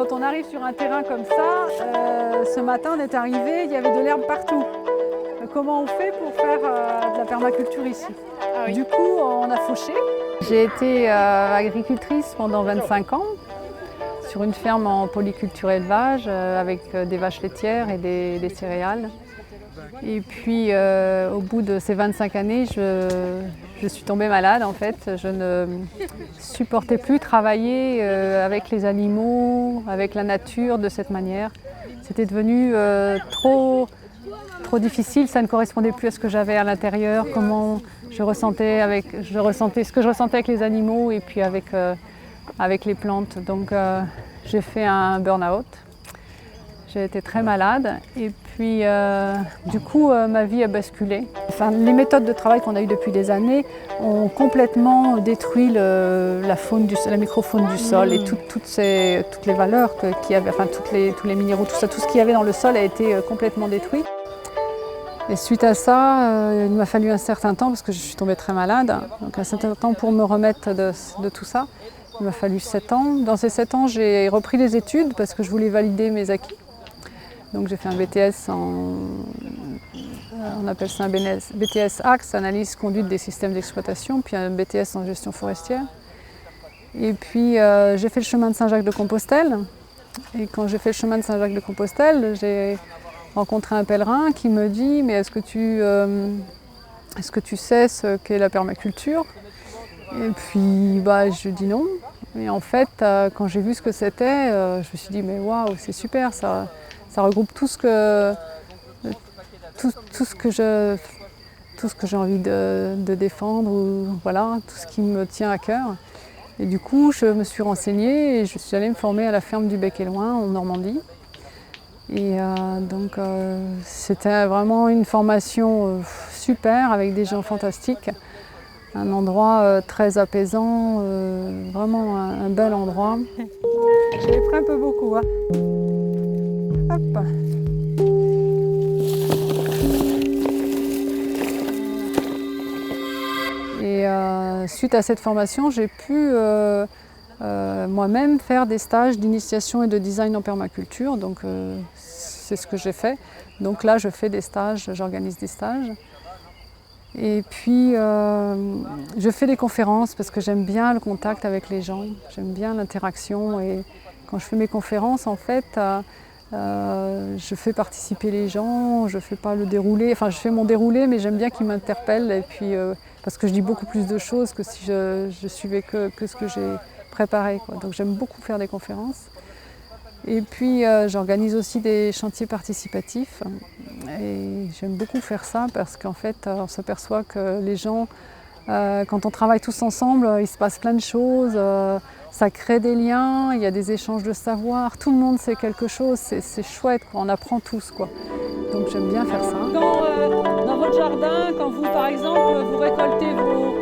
Quand on arrive sur un terrain comme ça, ce matin on est arrivé, il y avait de l'herbe partout. Comment on fait pour faire de la permaculture ici? Du coup, on a fauché. J'ai été agricultrice pendant 25 ans sur une ferme en polyculture élevage avec des vaches laitières et des céréales. Et puis au bout de ces 25 années, je suis tombée malade en fait. Je ne supportais plus travailler avec les animaux, avec la nature de cette manière. C'était devenu trop difficile, ça ne correspondait plus à ce que j'avais à l'intérieur, comment ce que je ressentais avec les animaux et puis avec les plantes. Donc j'ai fait un burn-out. J'ai été très malade et puis du coup ma vie a basculé. Enfin, les méthodes de travail qu'on a eues depuis des années ont complètement détruit la microfaune du sol et toutes les valeurs qu'il y avait, enfin tous les minéraux, tout ce qu'il y avait dans le sol a été complètement détruit. Et suite à ça, il m'a fallu un certain temps parce que je suis tombée très malade, donc un certain temps pour me remettre de tout ça. Il m'a fallu 7 ans. Dans ces 7 ans, j'ai repris les études parce que je voulais valider mes acquis. Donc j'ai fait un BTS on appelle ça un BTS Axe, analyse conduite des systèmes d'exploitation, puis un BTS en gestion forestière. Et puis j'ai fait le chemin de Saint-Jacques-de-Compostelle. Et quand j'ai fait le chemin de Saint-Jacques-de-Compostelle, j'ai rencontré un pèlerin qui me dit « Mais est-ce que tu sais ce qu'est la permaculture ?» Et puis je dis non. Et en fait, quand j'ai vu ce que c'était, je me suis dit « Mais waouh, c'est super, ça regroupe tout ce que j'ai envie de défendre, ou voilà, tout ce qui me tient à cœur. » Et du coup, je me suis renseignée et je suis allée me former à la ferme du Bec-et-Loing en Normandie. Et donc c'était vraiment une formation super avec des gens fantastiques, un endroit très apaisant, vraiment un bel endroit. J'ai pris un peu beaucoup. Hein. Hop. Et suite à cette formation, j'ai pu moi-même faire des stages d'initiation et de design en permaculture. Donc c'est ce que j'ai fait. Donc là, je fais des stages, j'organise des stages. Et puis je fais des conférences parce que j'aime bien le contact avec les gens, j'aime bien l'interaction. Et quand je fais mes conférences, en fait, je fais participer les gens, je fais pas le déroulé, enfin je fais mon déroulé, mais j'aime bien qu'ils m'interpellent. Et puis parce que je dis beaucoup plus de choses que si je suivais que ce que j'ai préparé, quoi. Donc j'aime beaucoup faire des conférences. Et puis j'organise aussi des chantiers participatifs. Et j'aime beaucoup faire ça parce qu'en fait on s'aperçoit que les gens, quand on travaille tous ensemble, il se passe plein de choses. Ça crée des liens, il y a des échanges de savoir, tout le monde sait quelque chose, c'est chouette, quoi. On apprend tous, quoi. Donc j'aime bien faire ça. Dans votre jardin, quand vous, par exemple, vous récoltez vos